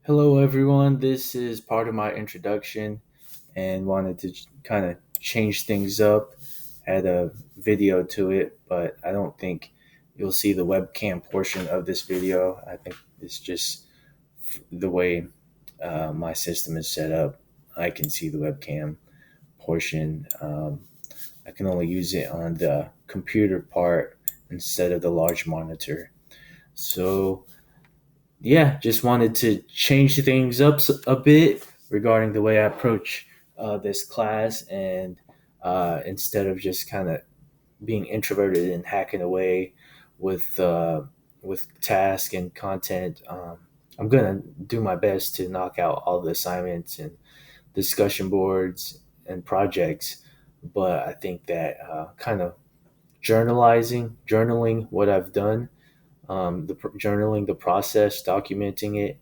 Hello, everyone. This is part of my introduction and wanted to kind of change things up. Add a video to it, but I don't think you'll see the webcam portion of this video. I think it's just the way my system is set up. I can see the webcam portion. I can only use it on the computer part instead of the large monitor. So, yeah, just wanted to change things up a bit regarding the way I approach this class, and instead of just kind of being introverted and hacking away with uh, with task and content, I'm gonna do my best to knock out all the assignments and discussion boards and projects. But I think that kind of journaling what I've done, journaling the process, documenting it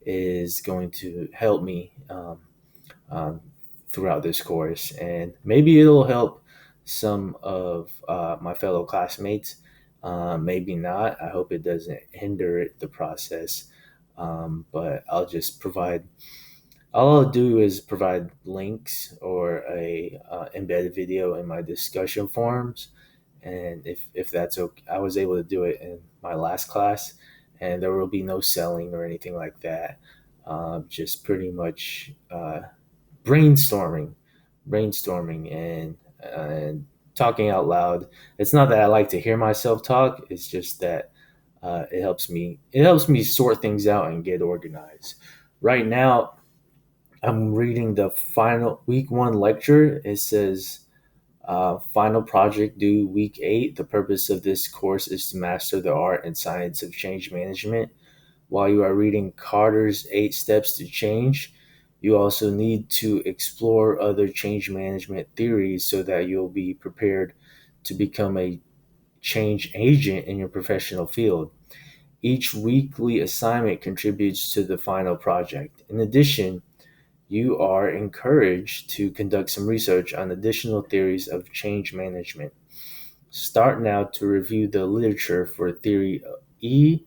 is going to help me um, throughout this course, and maybe it'll help some of my fellow classmates. Maybe not. I hope it doesn't hinder the process. But I'll just provide. All I'll do is provide links or a embedded video in my discussion forums, and if that's okay, I was able to do it in my last class, and there will be no selling or anything like that. Just pretty much brainstorming, brainstorming and talking out loud. It's not that I like to hear myself talk. It's just that it helps me sort things out and get organized. Right now, I'm reading the final week one lecture. It says final project due week 8. The purpose of this course is to master the art and science of change management. While you are reading Carter's 8 Steps to Change, you also need to explore other change management theories so that you'll be prepared to become a change agent in your professional field. Each weekly assignment contributes to the final project. In addition, you are encouraged to conduct some research on additional theories of change management. Start now to review the literature for Theory E,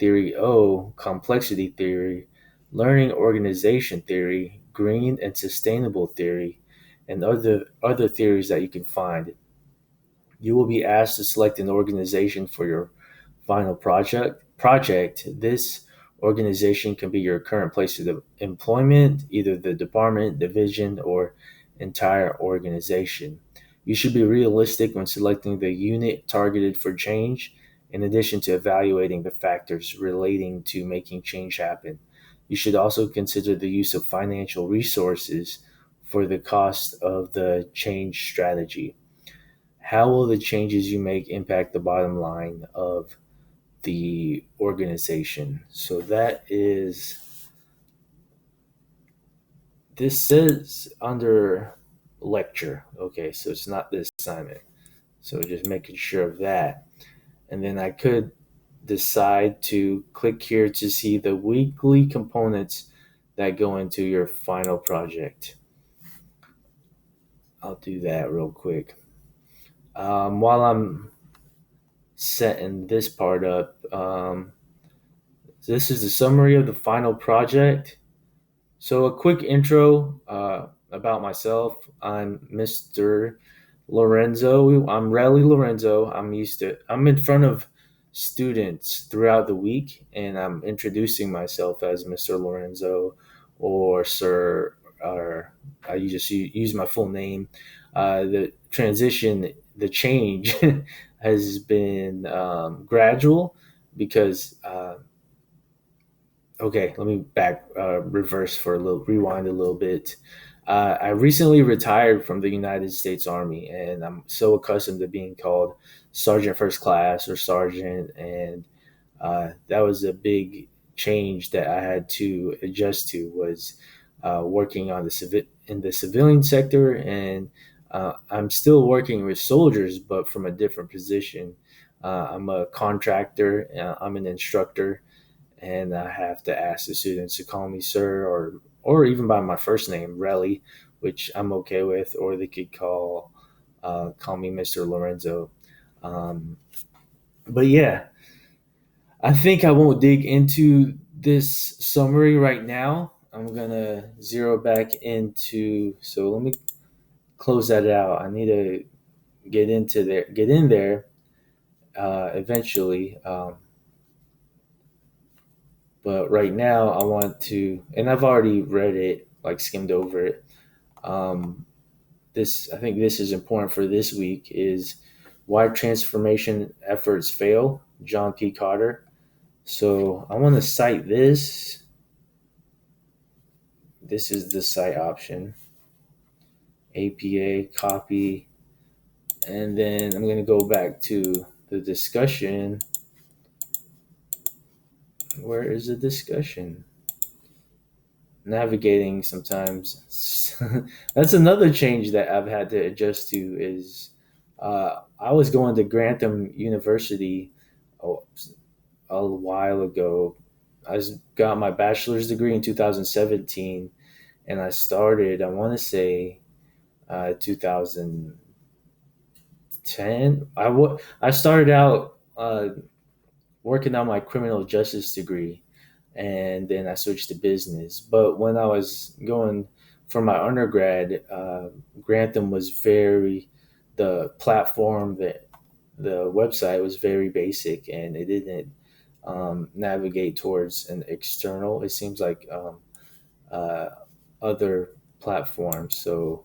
Theory O, Complexity Theory, Learning Organization Theory, Green and Sustainable Theory, and other theories that you can find. You will be asked to select an organization for your final project. This organization can be your current place of employment, either the department, division, or entire organization. You should be realistic when selecting the unit targeted for change, in addition to evaluating the factors relating to making change happen. You should also consider the use of financial resources for the cost of the change strategy. How will the changes you make impact the bottom line of the organization? So that is, this says under lecture. Okay, so it's not this assignment. So just making sure of that. And then I could decide to click here to see the weekly components that go into your final project. I'll do that real quick. While I'm setting this part up, this is the summary of the final project. So, a quick intro about myself. I'm Mr. Lorenzo. I'm Relly Lorenzo. I'm in front of students throughout the week, and I'm introducing myself as Mr. Lorenzo or Sir, or I just use my full name. The change has been gradual because okay, let me reverse for a little, rewind a little bit. I recently retired from the United States Army, and I'm so accustomed to being called Sergeant First Class or Sergeant, and that was a big change that I had to adjust to. Was working on in the civilian sector, and I'm still working with soldiers, but from a different position. I'm a contractor. I'm an instructor, and I have to ask the students to call me sir or even by my first name, Relly, which I'm okay with, or they could call me Mr. Lorenzo. Um, but yeah, I think I won't dig into this summary right now. I'm gonna zero back into. So let me close that out. I need to get in there eventually. But right now, I want to, and I've already read it, like skimmed over it. Um, I think this is important for this week is why transformation efforts fail. John P. Carter. So I want to cite this. This is the cite option. APA copy, and then I'm going to go back to the discussion. Where is the discussion? Navigating sometimes. That's another change that I've had to adjust to is I was going to Grantham University a, a while ago. Got my bachelor's degree in 2017, and I started, I want to say, 2010. I started out working on my criminal justice degree, and then I switched to business. But when I was going for my undergrad, Grantham was the platform, that the website was very basic, and it didn't navigate towards an external. It seems like uh, other platforms. So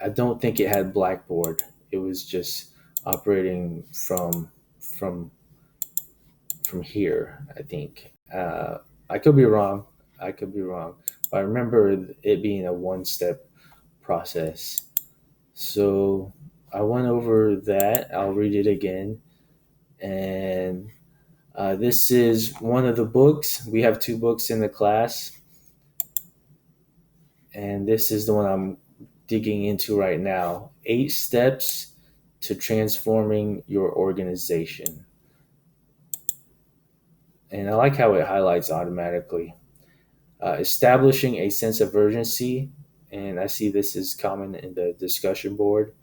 I don't think it had Blackboard. It was just operating from from here, I think. I could be wrong. I could be wrong. But I remember it being a one step process. So I went over that. I'll read it again. And this is one of the books. We have two books in the class. And this is the one I'm digging into right now. 8 Steps to Transforming Your Organization. And I like how it highlights automatically. Establishing a sense of urgency, and I see this is common in the discussion board.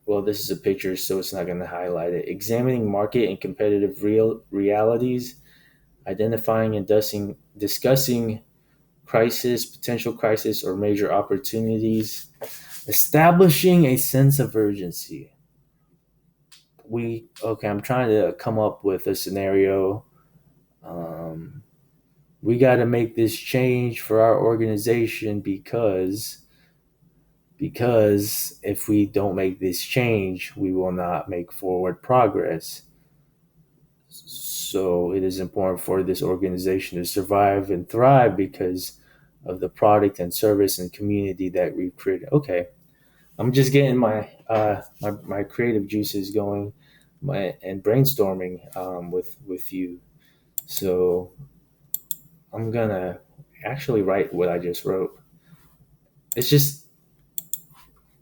Well, this is a picture, so it's not going to highlight it. Examining market and competitive realities, identifying and discussing potential crisis, or major opportunities. Establishing a sense of urgency. I'm trying to come up with a scenario. Um, we got to make this change for our organization because if we don't make this change, we will not make forward progress. So it is important for this organization to survive and thrive because of the product and service and community that we've created. Okay, I'm just getting my creative juices going, and brainstorming with you. So I'm gonna actually write what I just wrote. It's just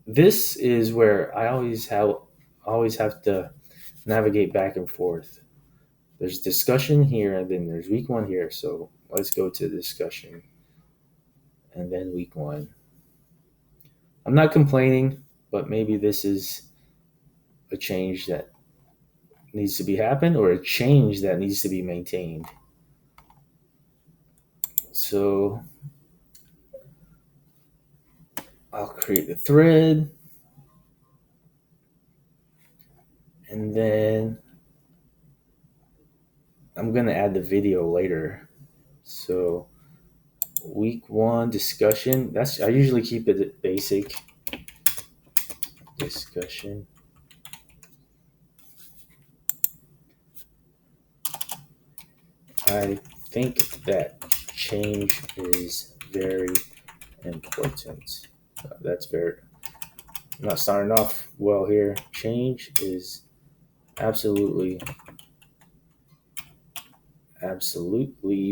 this is where I always have to navigate back and forth. There's discussion here, and then there's week one here. So let's go to discussion, and then week one. I'm not complaining, but maybe this is a change that needs to be happened, or a change that needs to be maintained. So I'll create the thread, and then I'm gonna add the video later. So week one discussion. I usually keep it basic. Discussion. I think that change is very important. That's very. I'm not starting off well here. Change is absolutely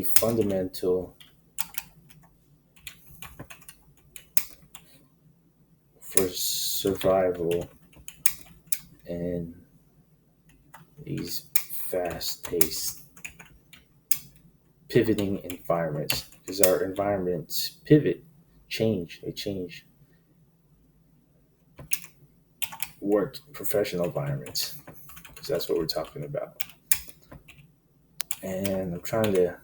fundamental for survival in these fast-paced, pivoting environments, because our environments pivot, they change. Work professional environments, because that's what we're talking about. And I'm trying to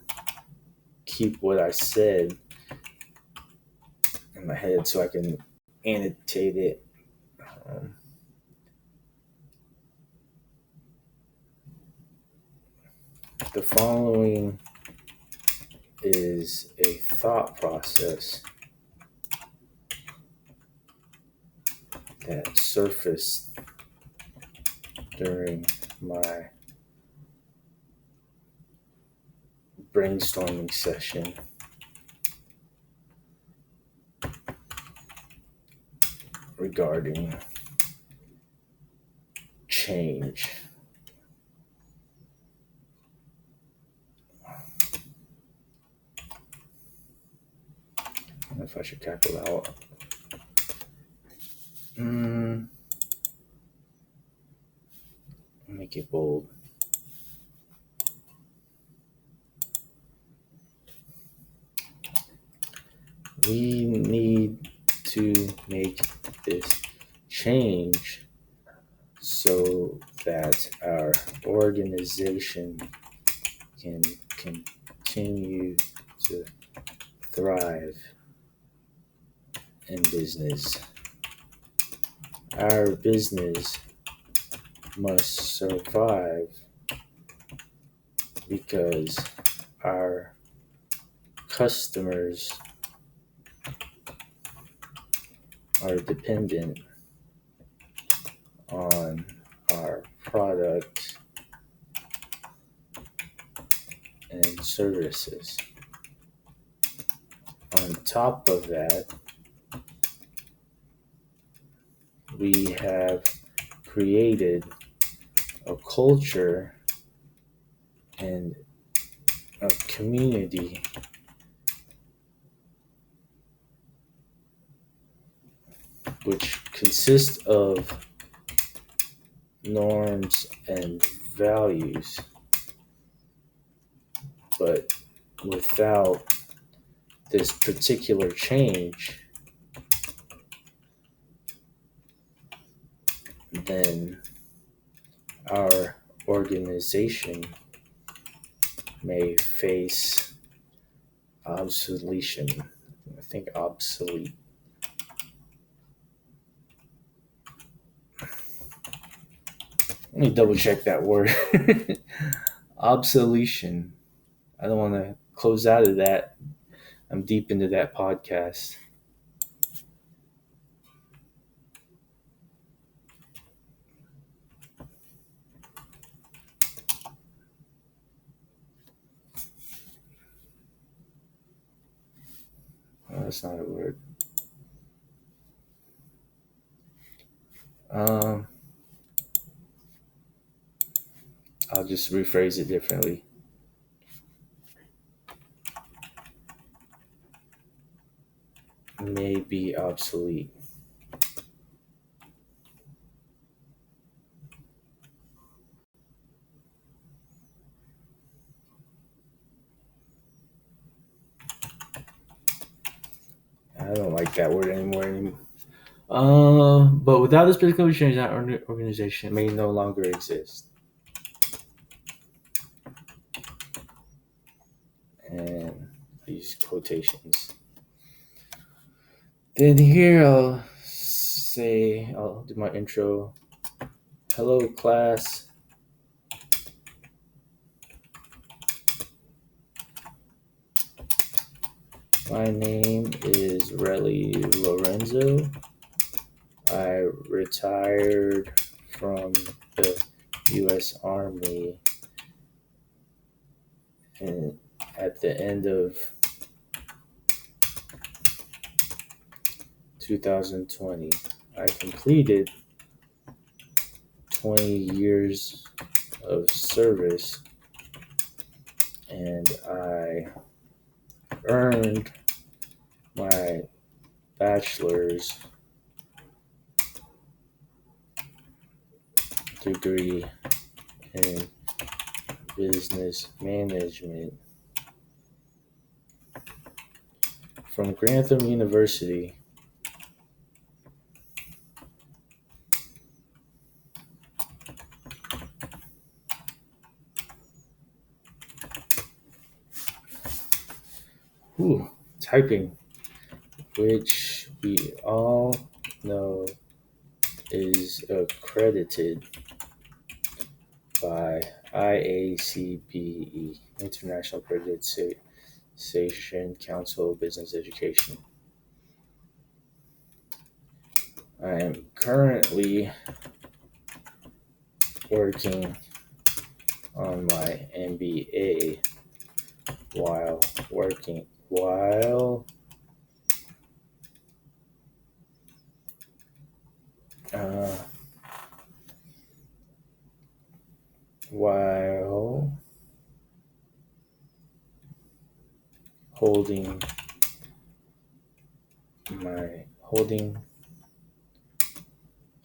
keep what I said in my head so I can annotate it. Um, the following is a thought process that surfaced during my brainstorming session regarding change. I don't know if I should capital out. Make it bold. We need to make this change so that our organization can continue to thrive in business. Our business must survive because our customers are dependent on our product and services. On top of that, we have created a culture and a community which consists of norms and values, but without this particular change, then our organization may face obsolescence. I think obsolete. Let me double check that word. Obsolescence. I don't want to close out of that. I'm deep into that podcast. Oh, that's not a word. I'll just rephrase it differently. May be obsolete. I don't like that word anymore. But without this particular change, that organization may no longer exist. And I use quotations. Then here I'll do my intro. Hello, class. My name is Relly Lorenzo. I retired from the U.S. Army at the end of 2020. I completed 20 years of service, and I earned my bachelor's degree in business management from Grantham University. Ooh, typing, which we all know is accredited by IACPE, International Accreditation Council of Business Education. I am currently working on my MBA while working uh, while holding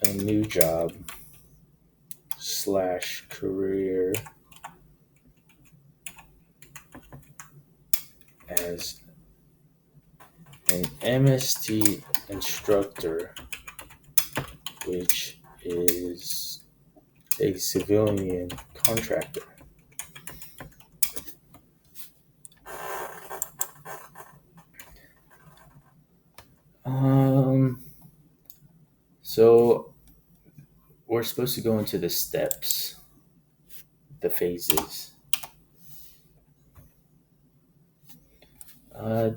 a new job slash career as an MST instructor, which is a civilian contractor. So we're supposed to go into the steps, the phases.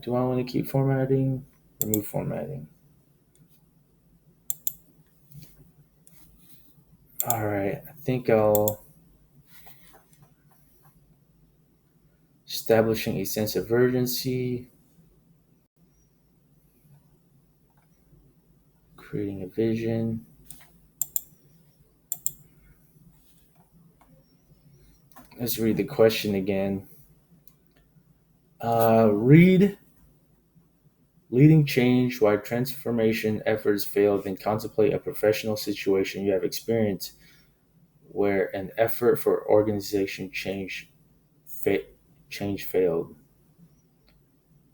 Do I want to keep formatting? Remove formatting. All right, I think I'll establishing a sense of urgency, creating a vision. Let's read the question again. Read leading change, why transformation efforts fail, then contemplate a professional situation you have experienced where an effort for organization change failed.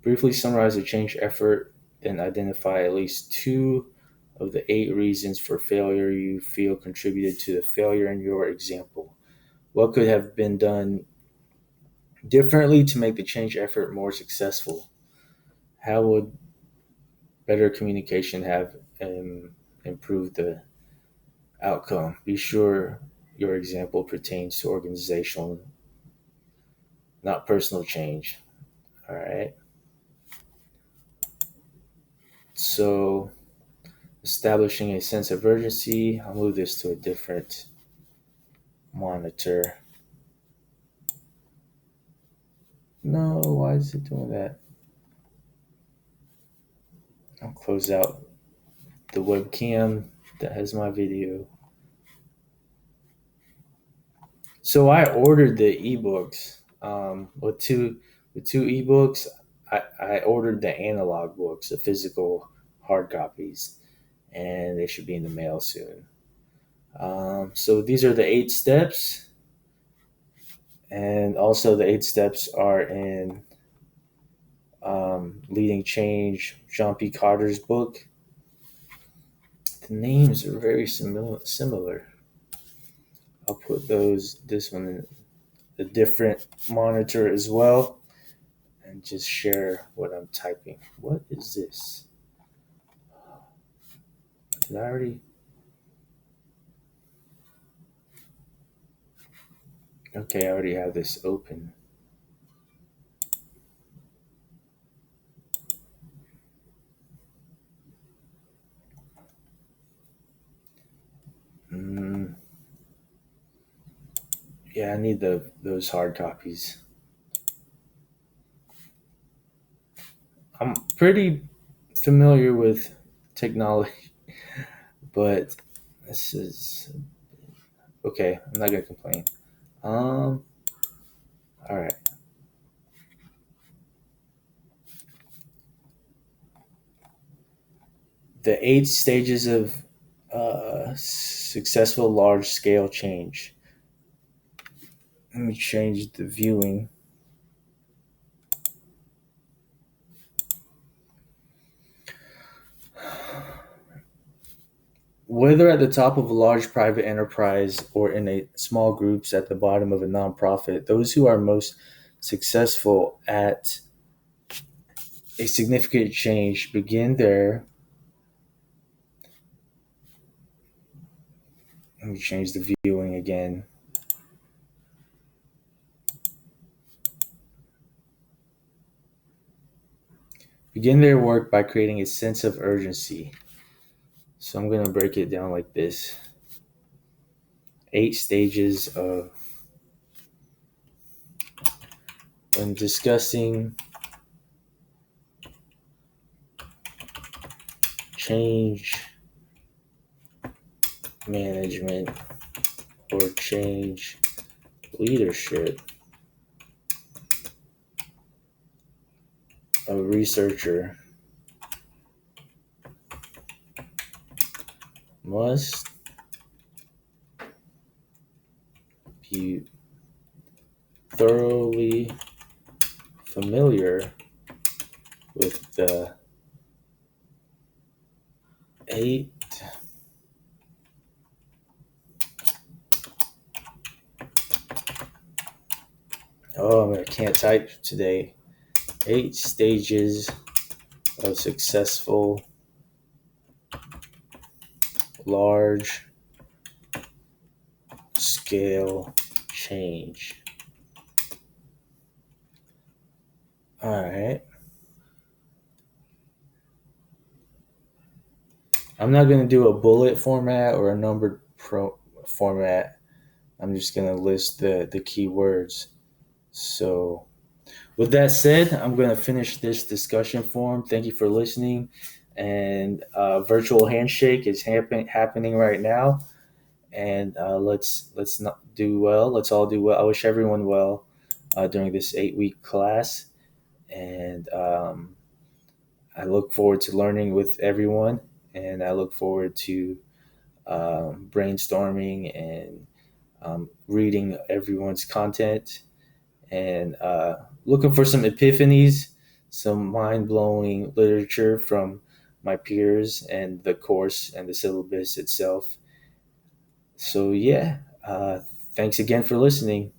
Briefly summarize the change effort, then identify at least 2 of the 8 reasons for failure you feel contributed to the failure in your example. What could have been done differently to make the change effort more successful? How would better communication have improved the outcome? Be sure your example pertains to organizational, not personal change. All right. So, establishing a sense of urgency. I'll move this to a different monitor. No, why is it doing that? I'll close out the webcam that has my video. So I ordered the ebooks. With two ebooks, I ordered the analog books, the physical hard copies, and they should be in the mail soon. So these are the 8 steps, and also the 8 steps are in Leading Change, John P. Carter's book. The names are very similar. I'll put this one in a different monitor as well, and just share what I'm typing. What is this? Did I already? Okay, I already have this open. Yeah, I need those hard copies. I'm pretty familiar with technology, but this is okay. I'm not gonna complain. All right. The 8 stages of successful large scale change. Let me change the viewing. Whether at the top of a large private enterprise or in a small groups at the bottom of a nonprofit, those who are most successful at a significant change. Begin there. Let me change the viewing again. Begin their work by creating a sense of urgency. So I'm going to break it down like this: 8 stages of when discussing change management or change leadership. A researcher must be thoroughly familiar with the 8 oh, I can't type today. 8 stages of successful large scale change. All right. I'm not going to do a bullet format or a numbered format. I'm just going to list the key words. So, with that said, I'm going to finish this discussion forum. Thank you for listening. And virtual handshake is happening right now. And let's not do well. Let's all do well. I wish everyone well during this 8 week class. And I look forward to learning with everyone. And I look forward to brainstorming and reading everyone's content and looking for some epiphanies, some mind blowing literature from my peers and the course and the syllabus itself. So, yeah, thanks again for listening.